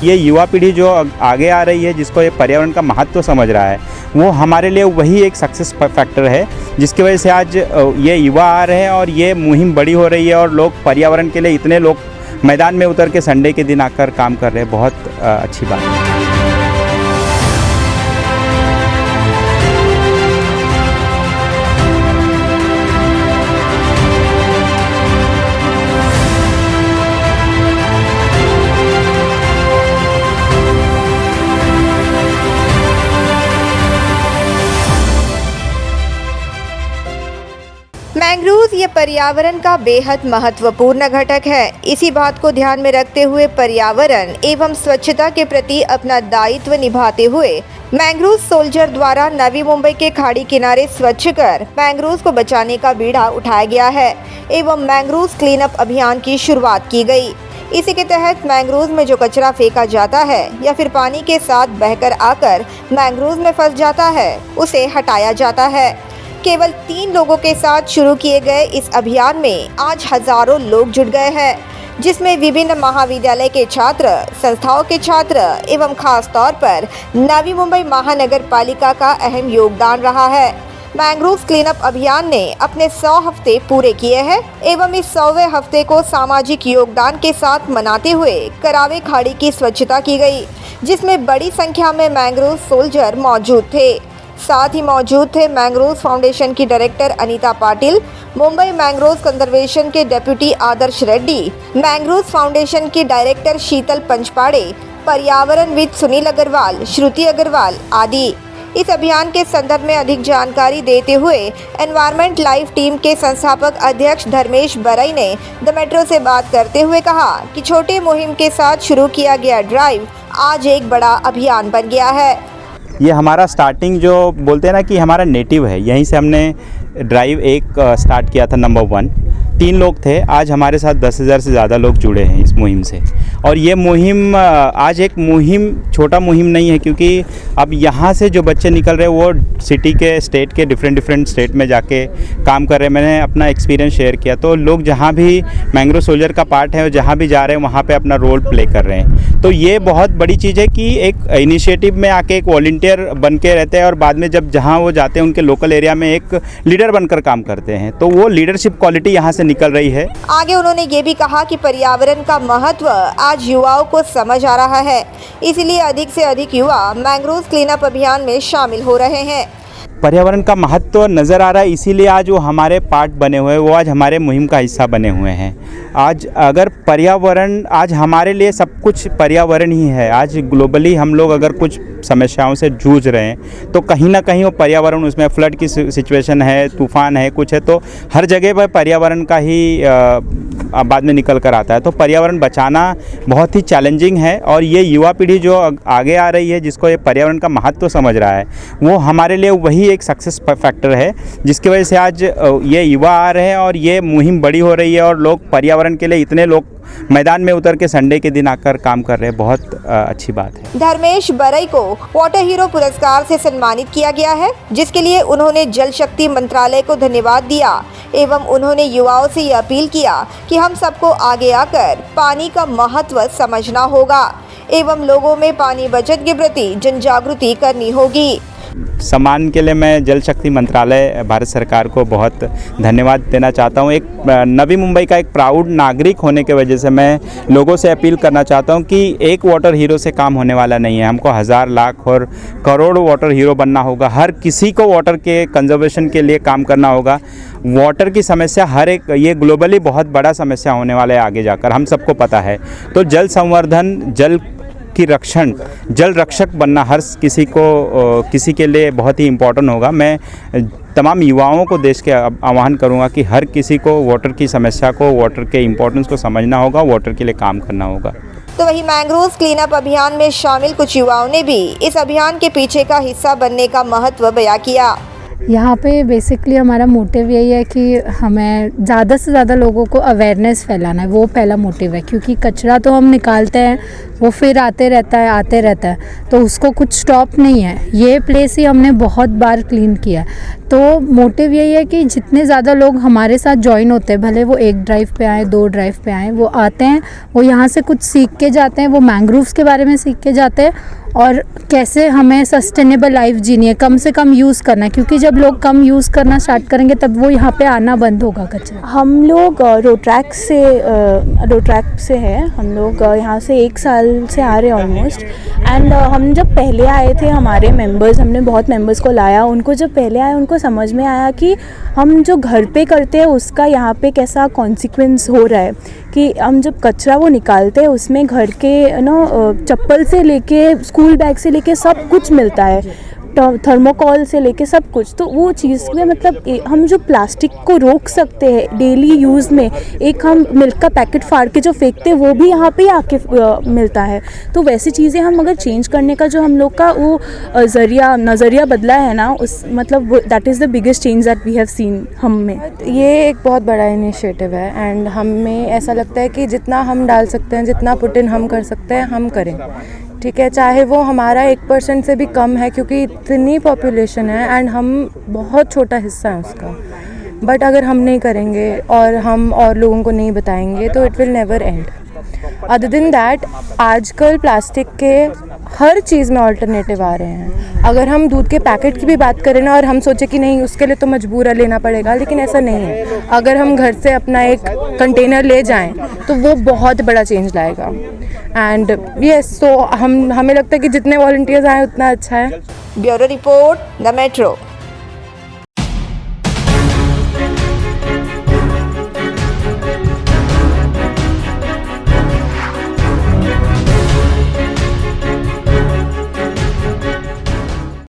ये युवा पीढ़ी जो आगे आ रही है, जिसको ये पर्यावरण का महत्व समझ रहा है, वो हमारे लिए वही एक सक्सेस फैक्टर है, जिसकी वजह से आज ये युवा आ रहे हैं और ये मुहिम बड़ी हो रही है और लोग पर्यावरण के लिए इतने लोग मैदान में उतर के संडे के दिन आकर काम कर रहे हैं। बहुत अच्छी बात है। मैंग्रोव ये पर्यावरण का बेहद महत्वपूर्ण घटक है। इसी बात को ध्यान में रखते हुए पर्यावरण एवं स्वच्छता के प्रति अपना दायित्व निभाते हुए मैंग्रोव सोल्जर द्वारा नवी मुंबई के खाड़ी किनारे स्वच्छ कर मैंग्रोव को बचाने का बीड़ा उठाया गया है एवं मैंग्रोव क्लीन अप अभियान की शुरुआत की गई। इसी के तहत मैंग्रोव में जो कचरा फेंका जाता है या फिर पानी के साथ बहकर आकर मैंग्रोव में फंस जाता है, उसे हटाया जाता है। केवल 3 लोगों के साथ शुरू किए गए इस अभियान में आज हजारों लोग जुट गए हैं, जिसमें विभिन्न महाविद्यालय के छात्र, संस्थाओं के छात्र एवं खास तौर पर नवी मुंबई महानगर पालिका का अहम योगदान रहा है। मैंग्रोव क्लीनअप अभियान ने अपने 100 हफ्ते पूरे किए हैं एवं इस 100वें हफ्ते को सामाजिक योगदान के साथ मनाते हुए करावे खाड़ी की स्वच्छता की गई, जिसमें बड़ी संख्या में मैंग्रोव सोल्जर मौजूद थे। साथ ही मौजूद थे मैंग्रोव फाउंडेशन की director Anita Patil, Mumbai mangrove conservation के डेप्यूटी आदर्श रेड्डी, मैंग्रोव फाउंडेशन की डायरेक्टर शीतल पंचपाड़े, पर्यावरणविद सुनील अग्रवाल, श्रुति अग्रवाल आदि। इस अभियान के संदर्भ में अधिक जानकारी देते हुए एनवायरमेंट लाइफ टीम के संस्थापक अध्यक्ष धर्मेश बरई ने द मेट्रो से बात करते हुए कहा कि छोटे मुहिम के साथ शुरू किया गया ड्राइव आज एक बड़ा अभियान बन गया है। ये हमारा स्टार्टिंग जो बोलते हैं ना कि हमारा नेटिव है, यहीं से हमने ड्राइव एक स्टार्ट किया था। नंबर 1 3 लोग थे, आज हमारे साथ 10,000 से ज़्यादा लोग जुड़े हैं इस मुहिम से। और ये मुहिम आज एक मुहिम छोटा मुहिम नहीं है, क्योंकि अब यहाँ से जो बच्चे निकल रहे हैं वो सिटी के, स्टेट के डिफरेंट स्टेट में जाके काम कर रहे हैं। मैंने अपना एक्सपीरियंस शेयर किया, तो लोग जहाँ भी मैंग्रोव सोल्जर का पार्ट है और जहाँ भी जा रहे हैं वहाँ पे अपना रोल प्ले कर रहे हैं। तो ये बहुत बड़ी चीज़ है कि एक इनिशिएटिव में आके एक वॉलंटियर बन के रहते हैं और बाद में जब जहाँ वो जाते हैं उनके लोकल एरिया में एक लीडर बनकर काम करते हैं, तो वो लीडरशिप क्वालिटी यहाँ से निकल रही है। आगे उन्होंने ये भी कहा कि पर्यावरण का महत्व आज युवाओं को समझ आ रहा है, इसलिए अधिक से अधिक युवा मैंग्रोव क्लीनअप अभियान में शामिल हो रहे हैं। पर्यावरण का महत्व नज़र आ रहा है, इसीलिए आज वो हमारे पार्ट बने हुए हैं, वो आज हमारे मुहिम का हिस्सा बने हुए हैं। आज अगर पर्यावरण, आज हमारे लिए सब कुछ पर्यावरण ही है। आज ग्लोबली हम लोग अगर कुछ समस्याओं से जूझ रहे हैं तो कहीं ना कहीं वो पर्यावरण, उसमें फ्लड की सिचुएशन है, तूफान है, कुछ है, तो हर जगह पर पर्यावरण का ही बाद में निकल कर आता है। तो पर्यावरण बचाना बहुत ही चैलेंजिंग है और ये युवा पीढ़ी जो आगे आ रही है, जिसको ये पर्यावरण का महत्व समझ रहा है, वो हमारे लिए वही एक सक्सेस फैक्टर है, जिसकी वजह से आज ये युवा आ रहे हैं और ये मुहिम बड़ी हो रही है और लोग पर्यावरण के लिए इतने लोग मैदान में उतर के संडे के दिन आकर काम कर रहे हैं। बहुत अच्छी बात है। धर्मेश बरई को वाटर हीरो पुरस्कार से सम्मानित किया गया है, जिसके लिए उन्होंने जल शक्ति मंत्रालय को धन्यवाद दिया एवं उन्होंने युवाओं से ये अपील किया कि हम सबको आगे आकर पानी का महत्व समझना होगा एवं लोगों में पानी बचत के प्रति जन जागृति करनी होगी। सम्मान के लिए मैं जल शक्ति मंत्रालय, भारत सरकार को बहुत धन्यवाद देना चाहता हूं। एक नवी मुंबई का एक प्राउड नागरिक होने के वजह से मैं लोगों से अपील करना चाहता हूं कि एक वाटर हीरो से काम होने वाला नहीं है। हमको 1000, लाख और करोड़ वाटर हीरो बनना होगा। हर किसी को वाटर के कंजर्वेशन के लिए काम करना होगा। वाटर की समस्या हर एक, ये ग्लोबली बहुत बड़ा समस्या होने वाला है आगे जाकर, हम सबको पता है। तो जल संवर्धन, जल की रक्षण, जल रक्षक बनना हर किसी के लिए बहुत ही इम्पोर्टेंट होगा। मैं तमाम युवाओं को देश के आह्वान करूंगा कि हर किसी को वाटर की समस्या को, वाटर के इम्पोर्टेंस को समझना होगा, वाटर के लिए काम करना होगा। तो वहीं मैंग्रोव क्लीनअप अभियान में शामिल कुछ युवाओं ने भी इस अभियान के पीछे का हिस्सा बनने का महत्व बयां किया। यहाँ पे बेसिकली हमारा मोटिव यही है कि हमें ज़्यादा से ज़्यादा लोगों को अवेयरनेस फैलाना है, वो पहला मोटिव है। क्योंकि कचरा तो हम निकालते हैं, वो फिर आते रहता है, तो उसको कुछ स्टॉप नहीं है। ये प्लेस ही हमने बहुत बार क्लीन किया। तो मोटिव यही है कि जितने ज़्यादा लोग हमारे साथ ज्वाइन होते हैं, भले वो 1 ड्राइव पे आए, 2 ड्राइव पे आए, वो आते हैं, वो यहाँ से कुछ सीख के जाते हैं, वो मैंग्रोव्स के बारे में सीख के जाते हैं और कैसे हमें सस्टेनेबल लाइफ जीनी है, कम से कम यूज़ करना है। क्योंकि जब लोग कम यूज़ करना स्टार्ट करेंगे तब वो यहाँ पे आना बंद होगा कचरा। हम लोग रोट्रैक से है। हम लोग यहाँ से 1 साल से आ रहे हैं ऑलमोस्ट। एंड हम जब पहले आए थे, हमारे मेंबर्स, हमने बहुत मेंबर्स को लाया। उनको जब पहले आए उनको समझ में आया कि हम जो घर पे करते हैं उसका यहाँ पे कैसा कॉन्सिक्वेंस हो रहा है। कि हम जब कचरा वो निकालते हैं उसमें घर के चप्पल से लेके स्कूल बैग से लेके सब कुछ मिलता है, थर्मोकॉल से लेके सब कुछ। तो वो चीज़ में मतलब हम जो प्लास्टिक को रोक सकते हैं डेली यूज़ में, एक हम मिल्क का पैकेट फाड़ के जो फेंकते हैं वो भी यहाँ पे आके मिलता है। तो वैसी चीज़ें हम अगर चेंज करने का जो हम लोग का वो नज़रिया बदला है ना, उस मतलब that is the biggest change that we have seen हम में। ये एक बहुत बड़ा इनिशिएटिव है एंड हमें ऐसा लगता है कि जितना हम डाल सकते हैं, जितना पुट इन हम कर सकते हैं, हम करें। ठीक है, चाहे वो हमारा 1% से भी कम है, क्योंकि इतनी पॉपुलेशन है एंड हम बहुत छोटा हिस्सा है उसका। बट अगर हम नहीं करेंगे और हम और लोगों को नहीं बताएंगे तो it will never and. Other than that, आजकल प्लास्टिक के हर चीज़ में अल्टरनेटिव आ रहे हैं। अगर हम दूध के पैकेट की भी बात करें ना और हम सोचे कि नहीं उसके लिए तो मजबूर लेना पड़ेगा, लेकिन ऐसा नहीं है। अगर हम घर से अपना एक कंटेनर ले जाएं तो वो बहुत बड़ा चेंज लाएगा। एंड यस, तो हमें लगता है कि जितने वॉलंटियर्स आए उतना अच्छा है। Bureau report, the metro.